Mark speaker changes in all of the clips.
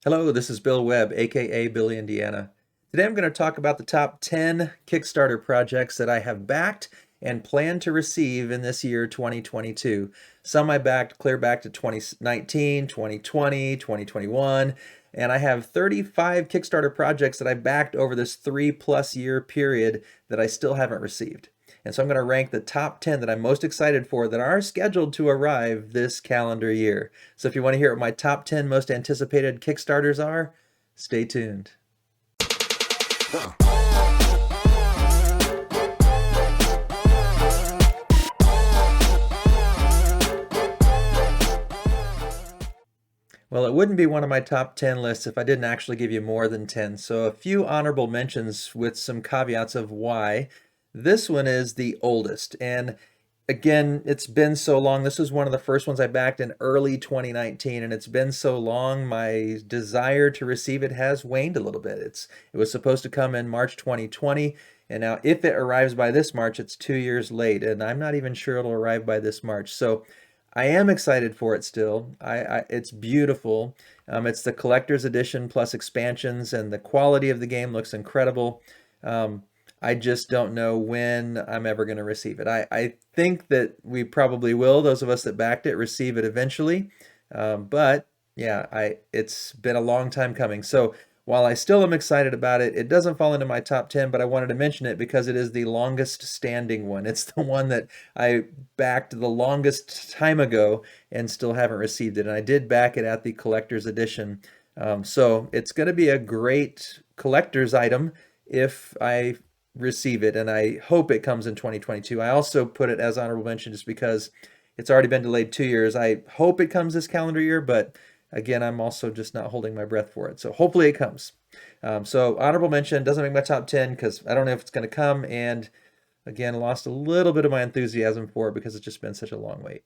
Speaker 1: Hello, this is Bill Webb, aka Billy Indiana. Today I'm going to talk about the top 10 Kickstarter projects that I have backed and plan to receive in this year 2022. Some I backed clear back to 2019, 2020, 2021, and I have 35 Kickstarter projects that I backed over this 3+ year period that I still haven't received. And so I'm going to rank the top 10 that I'm most excited for that are scheduled to arrive this calendar year. So if you want to hear what my top 10 most anticipated Kickstarters are, stay tuned. Well, it wouldn't be one of my top 10 lists if I didn't actually give you more than 10. So a few honorable mentions with some caveats of why. This one is the oldest. And again, it's been so long. This was one of the first ones I backed in early 2019, and it's been so long, my desire to receive it has waned a little bit. It was supposed to come in March 2020, and now if it arrives by this March, it's 2 years late, and I'm not even sure it'll arrive by this March. So I am excited for it still. It's beautiful. It's the collector's edition plus expansions, and the quality of the game looks incredible. I just don't know when I'm ever going to receive it. I think that we probably will, those of us that backed it, receive it eventually. But yeah, it's been a long time coming. So while I still am excited about it, it doesn't fall into my top 10, but I wanted to mention it because it is the longest standing one. It's the one that I backed the longest time ago and still haven't received it. And I did back it at the collector's edition. So it's going to be a great collector's item if I receive it, and I hope it comes in 2022. I also put it as honorable mention just because it's already been delayed 2 years. I hope it comes this calendar year, but again, I'm also just not holding my breath for it. So hopefully it comes. So honorable mention, doesn't make my top 10 because I don't know if it's going to come, and again, lost a little bit of my enthusiasm for it because it's just been such a long wait.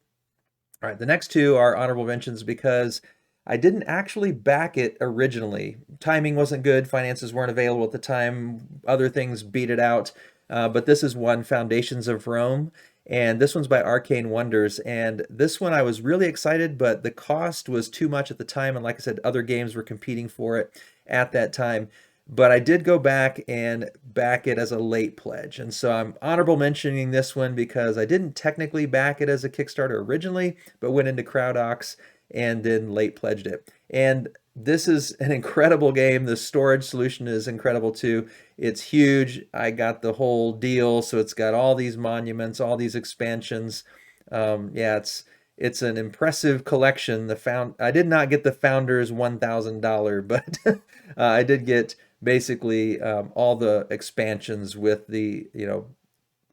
Speaker 1: All right, the next two are honorable mentions because I didn't actually back it originally. Timing wasn't good, finances weren't available at the time, other things beat it out. But this is one, Foundations of Rome, and this one's by Arcane Wonders. And this one I was really excited, but the cost was too much at the time, and like I said, other games were competing for it at that time. But I did go back and back it as a late pledge. And so I'm honorable mentioning this one because I didn't technically back it as a Kickstarter originally, but went into CrowdOx and then late pledged it. And this is an incredible game. The storage solution is incredible too. It's huge. I got the whole deal, so it's got all these monuments, all these expansions. Yeah, it's an impressive collection. I did not get the founder's $1,000, but I did get basically all the expansions with the,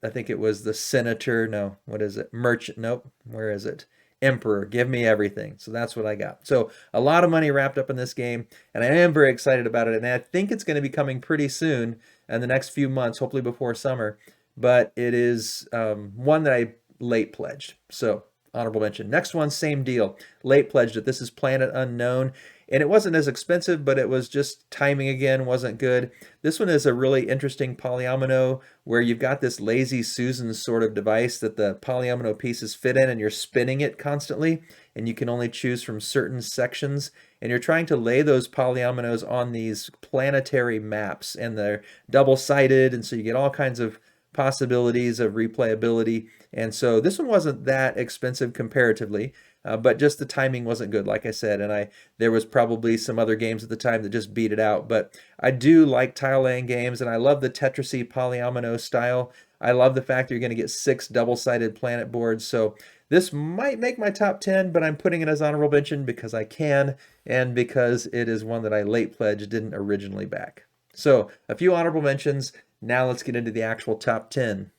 Speaker 1: I think it was the Senator. No, what is it? Merchant. Nope. Where is it? Emperor, give me everything. So that's what I got. So a lot of money wrapped up in this game, and I am very excited about it. And I think it's going to be coming pretty soon in the next few months, hopefully before summer. But it is one that I late pledged. So honorable mention. Next one, same deal. Late pledged it. This is Planet Unknown. And it wasn't as expensive, but it was just timing again wasn't good. This one is a really interesting polyomino where you've got this lazy Susan sort of device that the polyomino pieces fit in, and you're spinning it constantly, and you can only choose from certain sections, and you're trying to lay those polyominoes on these planetary maps, and they're double-sided, and so you get all kinds of possibilities of replayability. And so this one wasn't that expensive comparatively. But just the timing wasn't good, like I said, and there was probably some other games at the time that just beat it out. But I do like tile-laying games, and I love the Tetrisy polyomino style. I love the fact that you're going to get 6 double-sided planet boards. So this might make my top 10, but I'm putting it as honorable mention because I can, and because it is one that I late pledged, didn't originally back. So a few honorable mentions. Now let's get into the actual top 10.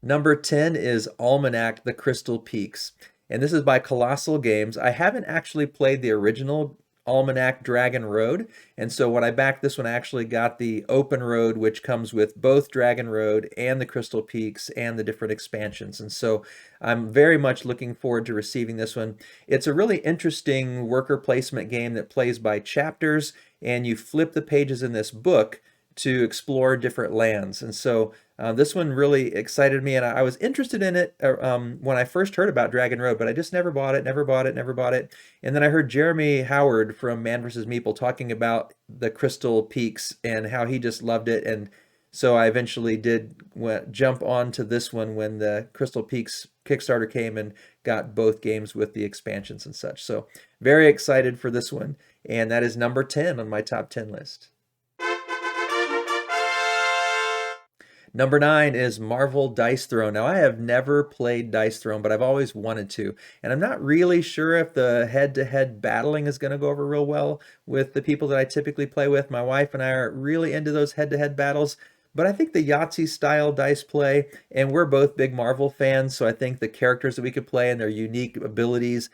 Speaker 1: Number 10 is Almanac, The Crystal Peaks. And this is by Colossal Games. I haven't actually played the original Almanac Dragon Road. And so when I backed this one, I actually got the open road, which comes with both Dragon Road and the Crystal Peaks and the different expansions. And so I'm very much looking forward to receiving this one. It's a really interesting worker placement game that plays by chapters, and you flip the pages in this book to explore different lands. And so this one really excited me, and I was interested in it when I first heard about Dragon Road, but I just never bought it, never bought it, never bought it. And then I heard Jeremy Howard from Man vs. Meeple talking about the Crystal Peaks and how he just loved it. And so I eventually did jump onto this one when the Crystal Peaks Kickstarter came and got both games with the expansions and such. So very excited for this one. And that is number 10 on my top 10 list. Number 9 is Marvel Dice Throne. Now, I have never played Dice Throne, but I've always wanted to. And I'm not really sure if the head-to-head battling is going to go over real well with the people that I typically play with. My wife and I are really into those head-to-head battles. But I think the Yahtzee-style dice play, and we're both big Marvel fans, so I think the characters that we could play and their unique abilities,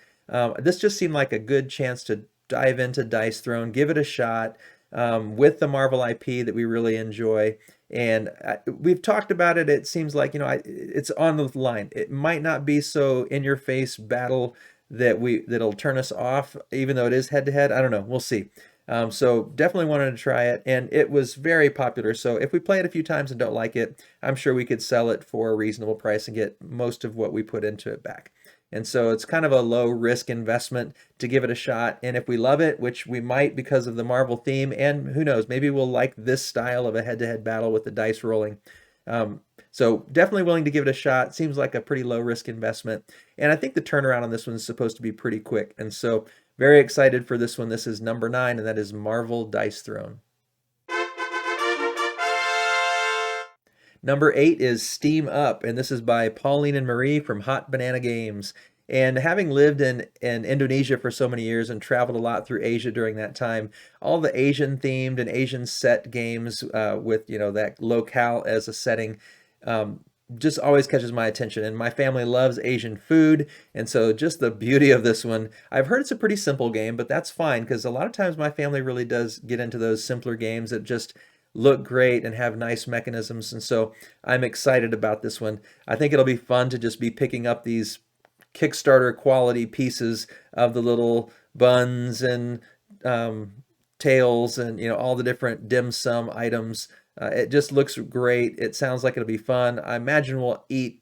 Speaker 1: this just seemed like a good chance to dive into Dice Throne, give it a shot with the Marvel IP that we really enjoy. And we've talked about it. It seems like, it's on the line. It might not be so in-your-face battle that'll turn us off, even though it is head-to-head. I don't know. We'll see. So definitely wanted to try it, and it was very popular. So if we play it a few times and don't like it, I'm sure we could sell it for a reasonable price and get most of what we put into it back. And so it's kind of a low risk investment to give it a shot. And if we love it, which we might because of the Marvel theme, and who knows, maybe we'll like this style of a head-to-head battle with the dice rolling. So definitely willing to give it a shot. Seems like a pretty low risk investment. And I think the turnaround on this one is supposed to be pretty quick. And so very excited for this one. This is number 9, and that is Marvel Dice Throne. Number 8 is Steam Up, and this is by Pauline and Marie from Hot Banana Games. And having lived in Indonesia for so many years and traveled a lot through Asia during that time, all the Asian themed and Asian set games with that locale as a setting just always catches my attention. And my family loves Asian food, and so just the beauty of this one. I've heard it's a pretty simple game, but that's fine because a lot of times my family really does get into those simpler games that just look great and have nice mechanisms. And so I'm excited about this one. I think it'll be fun to just be picking up these Kickstarter quality pieces of the little buns and tails and all the different dim sum items. It just looks great. It sounds like it'll be fun. I imagine we'll eat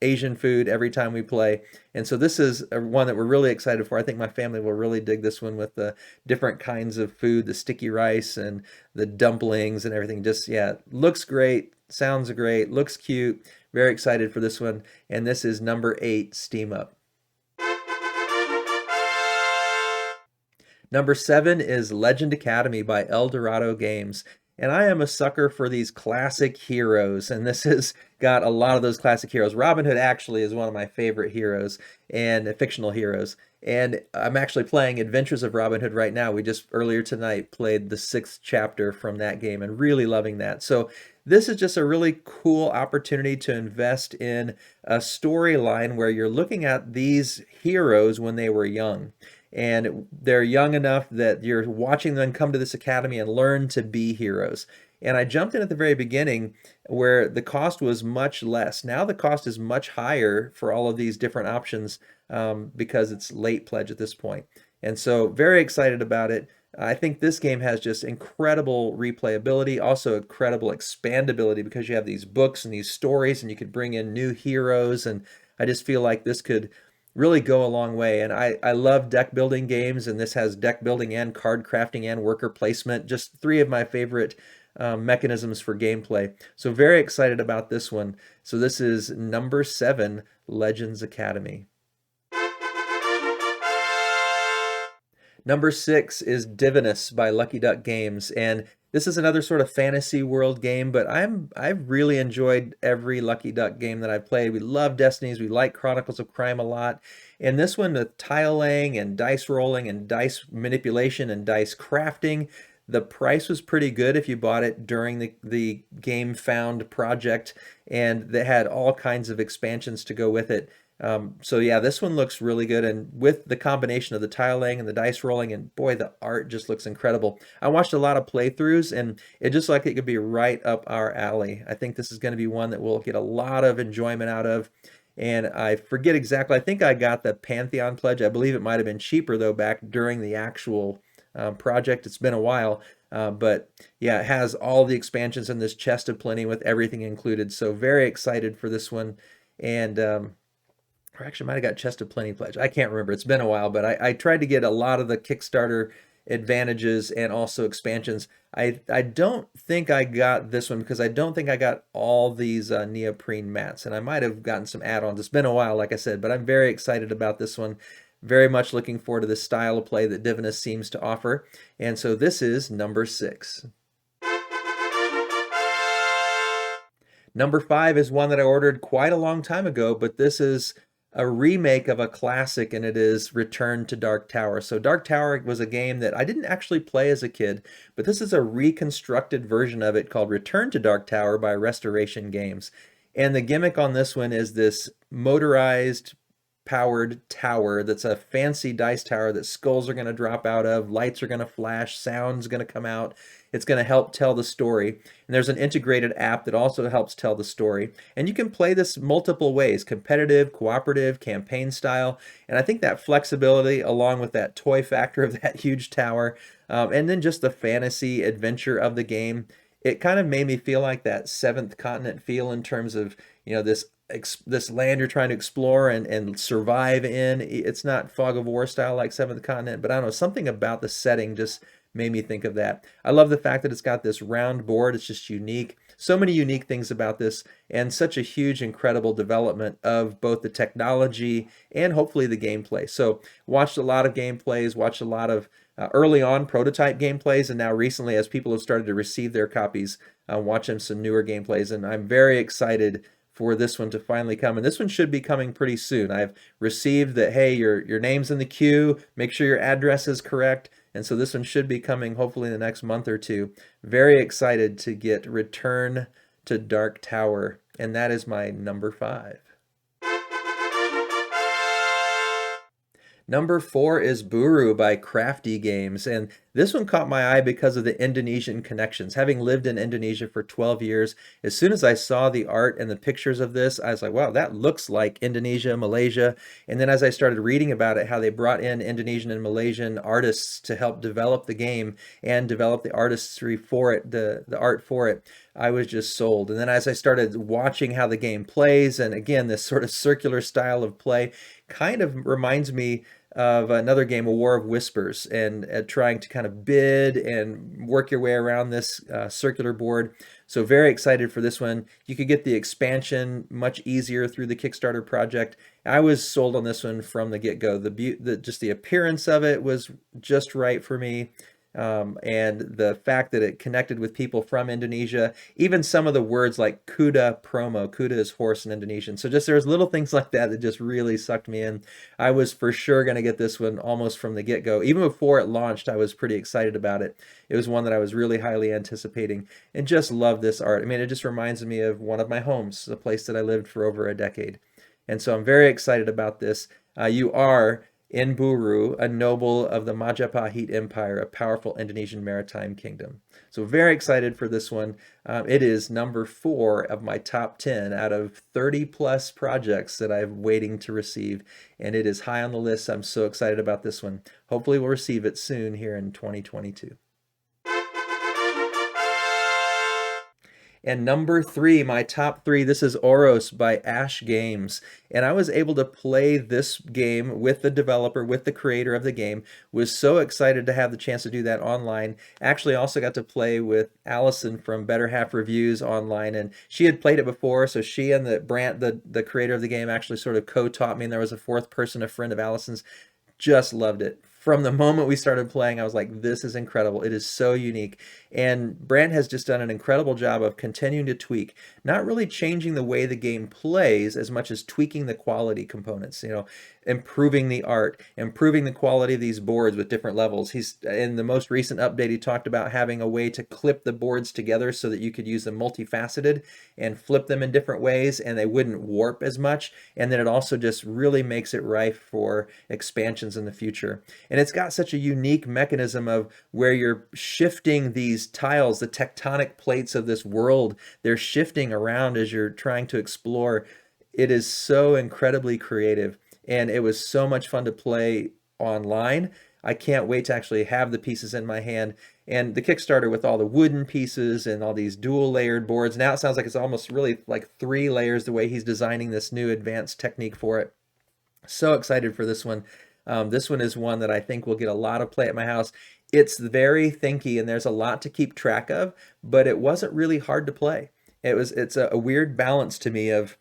Speaker 1: Asian food every time we play. And so this is one that we're really excited for. I think my family will really dig this one with the different kinds of food, the sticky rice and the dumplings and everything. Just, looks great, sounds great, looks cute. Very excited for this one. And this is number 8, Steam Up. Number 7 is Legend Academy by El Dorado Games. And I am a sucker for these classic heroes, and this has got a lot of those classic heroes. Robin Hood actually is one of my favorite heroes, and fictional heroes. And I'm actually playing Adventures of Robin Hood right now. We just earlier tonight played the 6th chapter from that game and really loving that. So this is just a really cool opportunity to invest in a storyline where you're looking at these heroes when they were young. And they're young enough that you're watching them come to this academy and learn to be heroes. And I jumped in at the very beginning where the cost was much less. Now the cost is much higher for all of these different options because it's late pledge at this point. And so very excited about it. I think this game has just incredible replayability, also incredible expandability because you have these books and these stories and you could bring in new heroes. And I just feel like this could really go a long way. And I love deck building games, and this has deck building and card crafting and worker placement, just 3 of my favorite mechanisms for gameplay. So very excited about this one. So this is number 7, Legends Academy. Number 6 is Divinus by Lucky Duck Games, and this is another sort of fantasy world game, but I've really enjoyed every Lucky Duck game that I've played. We love Destinies, we like Chronicles of Crime a lot, and this one, the tile laying and dice rolling and dice manipulation and dice crafting, the price was pretty good if you bought it during the Gamefound project, and they had all kinds of expansions to go with it. So yeah, this one looks really good, and with the combination of the tile laying and the dice rolling, and boy, the art just looks incredible. I watched a lot of playthroughs, and it just like it could be right up our alley. I think this is going to be one that we'll get a lot of enjoyment out of. And I forget exactly, I think I got the Pantheon pledge. I believe it might have been cheaper though back during the actual project. It's been a while, But yeah, it has all the expansions in this chest of plenty with everything included. So very excited for this one. And or actually might have got Chest of Plenty pledge. I can't remember. It's been a while, but I tried to get a lot of the Kickstarter advantages and also expansions. I don't think I got this one because I don't think I got all these neoprene mats, and I might have gotten some add-ons. It's been a while, like I said, but I'm very excited about this one. Very much looking forward to this style of play that Divinus seems to offer. And so this is number 6. Number 5 is one that I ordered quite a long time ago, but this is a remake of a classic, and it is Return to Dark Tower. So Dark Tower was a game that I didn't actually play as a kid, but this is a reconstructed version of it called Return to Dark Tower by Restoration Games. And the gimmick on this one is this motorized powered tower that's a fancy dice tower that skulls are going to drop out of, lights are going to flash, sound's going to come out. It's going to help tell the story. And there's an integrated app that also helps tell the story. And you can play this multiple ways: competitive, cooperative, campaign style. And I think that flexibility, along with that toy factor of that huge tower, and then just the fantasy adventure of the game, it kind of made me feel like that Seventh Continent feel in terms of, this land you're trying to explore and survive in. It's not Fog of War style like Seventh Continent, but I don't know, something about the setting just made me think of that. I love the fact that it's got this round board. It's just unique. So many unique things about this, and such a huge, incredible development of both the technology and hopefully the gameplay. So watched a lot of gameplays, watched a lot of early on prototype gameplays, and now recently, as people have started to receive their copies, watching some newer gameplays, and I'm very excited for this one to finally come. And this one should be coming pretty soon. I've received that, hey, your name's in the queue, make sure your address is correct. And so this one should be coming hopefully in the next month or two. Very excited to get Return to Dark Tower. And that is my number 5. Number 4 is Buru by Crafty Games, and this one caught my eye because of the Indonesian connections. Having lived in Indonesia for 12 years, as soon as I saw the art and the pictures of this, I was like, wow, that looks like Indonesia, Malaysia. And then as I started reading about it, how they brought in Indonesian and Malaysian artists to help develop the game and develop the artistry for it, the art for it, I was just sold. And then as I started watching how the game plays, and again, this sort of circular style of play kind of reminds me of another game, A War of Whispers, and trying to kind of bid and work your way around this circular board. So very excited for this one. You could get the expansion much easier through the Kickstarter project. I was sold on this one from the get-go. Just the appearance of it was just right for me. And the fact that it connected with people from Indonesia, even some of the words like kuda promo, kuda is horse in Indonesian. So just there's little things like that that just really sucked me in. I was for sure going to get this one almost from the get-go. Even before it launched, I was pretty excited about it. It was one that I was really highly anticipating and just love this art. I mean, it just reminds me of one of my homes, the place that I lived for over a decade. And so I'm very excited about this. You are in Buru, a noble of the Majapahit Empire, a powerful Indonesian maritime kingdom. So very excited for this one. It is number 4 of my top 10 out of 30 plus projects that I'm waiting to receive. And it is high on the list. I'm so excited about this one. Hopefully we'll receive it soon here in 2022. And number 3, my top 3, this is Oros by Ash Games. And I was able to play this game with the developer, with the creator of the game. Was so excited to have the chance to do that online. Actually also got to play with Allison from Better Half Reviews online, and she had played it before, so she and the creator of the game actually sort of co-taught me, and there was a fourth person, a friend of Allison's. Just loved it. From the moment we started playing, I was like, this is incredible. It is so unique. And Brant has just done an incredible job of continuing to tweak, not really changing the way the game plays as much as tweaking the quality components, improving the art, improving the quality of these boards with different levels. He's in the most recent update, he talked about having a way to clip the boards together so that you could use them multifaceted and flip them in different ways and they wouldn't warp as much. And then it also just really makes it rife for expansions in the future. And it's got such a unique mechanism of where you're shifting these tiles, the tectonic plates of this world, they're shifting around as you're trying to explore. It is so incredibly creative, and it was so much fun to play online. I can't wait to actually have the pieces in my hand. And the Kickstarter with all the wooden pieces and all these dual layered boards, now it sounds like it's almost really like 3 layers the way he's designing this new advanced technique for it. So excited for this one. This one is one that I think will get a lot of play at my house. It's very thinky and there's a lot to keep track of, but it wasn't really hard to play. It's a weird balance to me of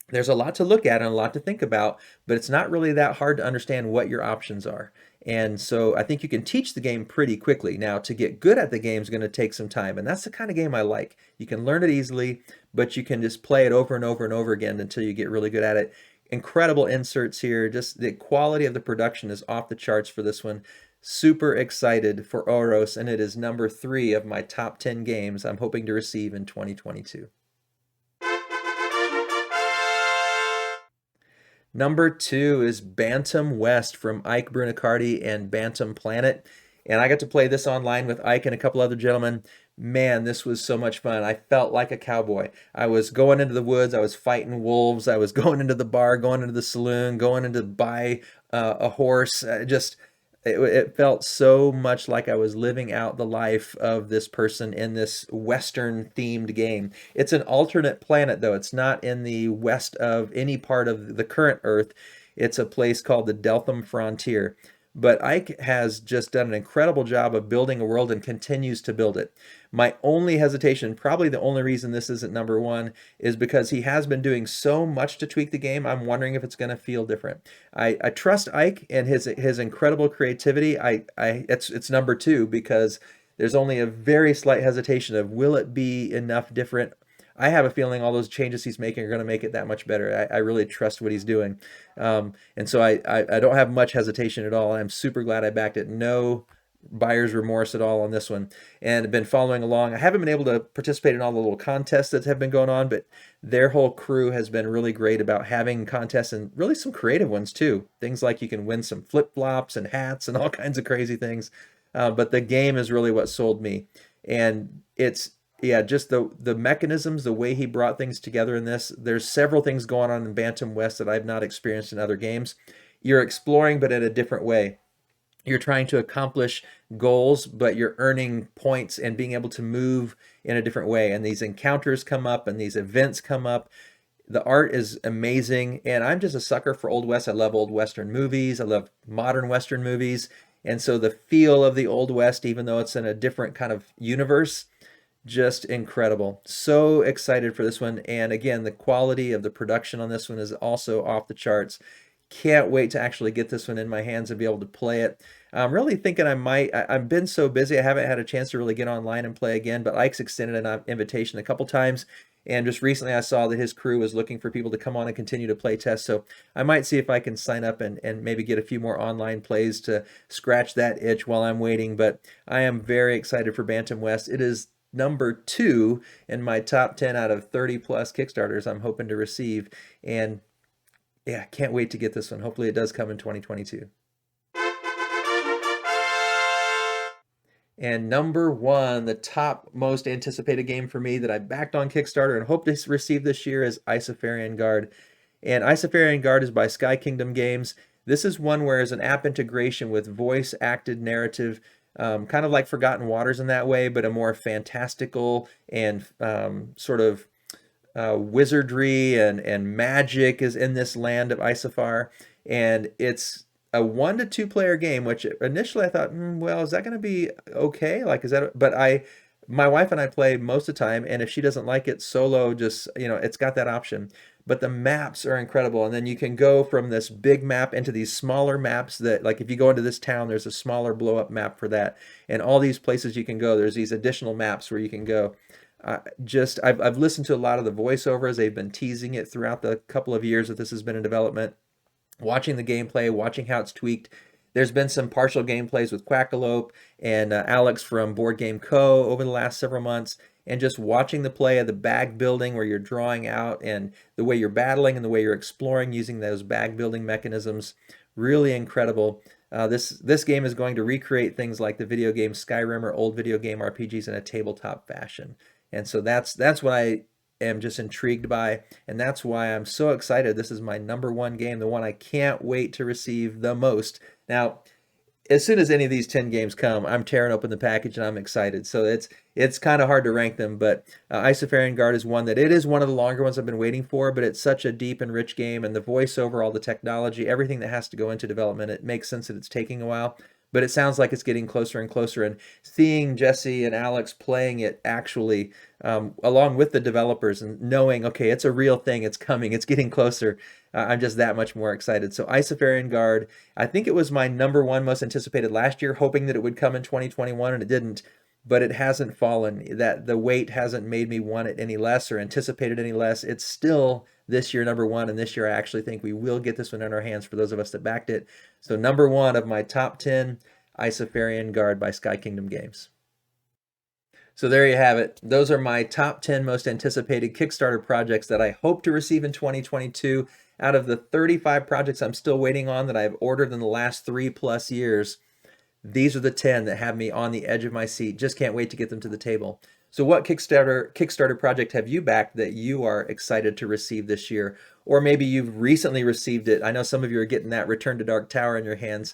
Speaker 1: there's a lot to look at and a lot to think about, but it's not really that hard to understand what your options are. And so I think you can teach the game pretty quickly. Now, to get good at the game is going to take some time, and that's the kind of game I like. You can learn it easily, but you can just play it over and over and over again until you get really good at it. Incredible inserts here. Just the quality of the production is off the charts for this one. Super excited for Oros, and it is number 3 of my top 10 games I'm hoping to receive in 2022. Number 2 is Bantam West from Ike Brunicardi and Bantam Planet. And I got to play this online with Ike and a couple other gentlemen. Man, this was so much fun. I felt like a cowboy. I was going into the woods. I was fighting wolves. I was going into the bar, going into the saloon, going into buy a horse. It felt so much like I was living out the life of this person in this Western themed game. It's an alternate planet though. It's not in the west of any part of the current Earth. It's a place called the Deltham Frontier. But Ike has just done an incredible job of building a world and continues to build it. My only hesitation, probably the only reason this isn't number 1, is because he has been doing so much to tweak the game. I'm wondering if it's going to feel different. I trust Ike and his incredible creativity. It's number 2 because there's only a very slight hesitation of will it be enough different. I have a feeling all those changes he's making are going to make it that much better. I really trust what he's doing. And so I don't have much hesitation at all. I'm super glad I backed it. No buyer's remorse at all on this one. And I've been following along. I haven't been able to participate in all the little contests that have been going on, but their whole crew has been really great about having contests and really some creative ones too. Things like you can win some flip-flops and hats and all kinds of crazy things. But the game is really what sold me. And yeah, just the mechanisms, the way he brought things together in this. There's several things going on in Bantam West that I've not experienced in other games. You're exploring, but in a different way. You're trying to accomplish goals, but you're earning points and being able to move in a different way. And these encounters come up and these events come up. The art is amazing. And I'm just a sucker for Old West. I love old Western movies. I love modern Western movies. And so the feel of the Old West, even though it's in a different kind of universe, just incredible. So excited for this one. And again, the quality of the production on this one is also off the charts. Can't wait to actually get this one in my hands and be able to play it. I'm really thinking I've been so busy, I haven't had a chance to really get online and play again, but Ike's extended an invitation a couple times. And just recently I saw that his crew was looking for people to come on and continue to play test. So I might see if I can sign up and maybe get a few more online plays to scratch that itch while I'm waiting. But I am very excited for Bantam West. It is number 2 in my top 10 out of 30 plus Kickstarters I'm hoping to receive. And yeah, can't wait to get this one. Hopefully it does come in 2022. And number 1, the top most anticipated game for me that I backed on Kickstarter and hope to receive this year is Isofarian Guard. And Isofarian Guard is by Sky Kingdom Games. This is one where it's an app integration with voice-acted narrative, kind of like Forgotten Waters in that way, but a more fantastical and sort of wizardry and magic is in this land of Isofar. And it's a 1 to 2 player game, which initially I thought, well, is that going to be okay? Like, is that? But my wife and I play most of the time, and if she doesn't like it solo, just, it's got that option. But the maps are incredible, and then you can go from this big map into these smaller maps that, like, if you go into this town, there's a smaller blow-up map for that, and all these places you can go. There's these additional maps where you can go. I've listened to a lot of the voiceovers. They've been teasing it throughout the couple of years that this has been in development. Watching the gameplay, watching how it's tweaked. There's been some partial gameplays with Quackalope and Alex from Board Game Co. over the last several months, and just watching the play of the bag building where you're drawing out and the way you're battling and the way you're exploring using those bag building mechanisms. Really incredible. This game is going to recreate things like the video game Skyrim or old video game RPGs in a tabletop fashion. And so that's what I am just intrigued by, and that's why I'm so excited. This is my number 1 game, the one I can't wait to receive the most. Now, as soon as any of these 10 games come, I'm tearing open the package and I'm excited. So it's kind of hard to rank them, but Isofarian Guard is one that it is one of the longer ones I've been waiting for, but it's such a deep and rich game, and the voiceover, all the technology, everything that has to go into development, it makes sense that it's taking a while. But it sounds like it's getting closer and closer, and seeing Jesse and Alex playing it actually along with the developers and knowing, okay, it's a real thing, it's coming, it's getting closer. I'm just that much more excited. So Isofarian Guard, I think it was my #1 most anticipated last year, hoping that it would come in 2021, and it didn't. But it hasn't fallen. That the weight hasn't made me want it any less or anticipate it any less. It's still this year #1, and this year I actually think we will get this one in our hands for those of us that backed it. So #1 of my top 10, Isofarian Guard by Sky Kingdom Games. So there you have it. Those are my top 10 most anticipated Kickstarter projects that I hope to receive in 2022. Out of the 35 projects I'm still waiting on that I've ordered in the last 3+ years, these are the 10 that have me on the edge of my seat. Just can't wait to get them to the table. So what Kickstarter project have you backed that you are excited to receive this year? Or maybe you've recently received it. I know some of you are getting that Return to Dark Tower in your hands.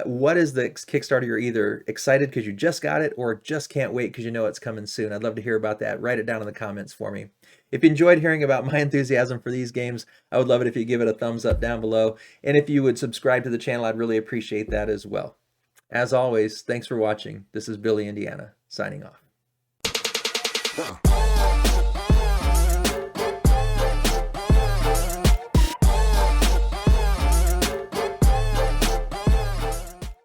Speaker 1: What is the Kickstarter you're either excited because you just got it or just can't wait because you know it's coming soon? I'd love to hear about that. Write it down in the comments for me. If you enjoyed hearing about my enthusiasm for these games, I would love it if you give it a thumbs up down below. And if you would subscribe to the channel, I'd really appreciate that as well. As always, thanks for watching. This is Billy, Indiana, signing off.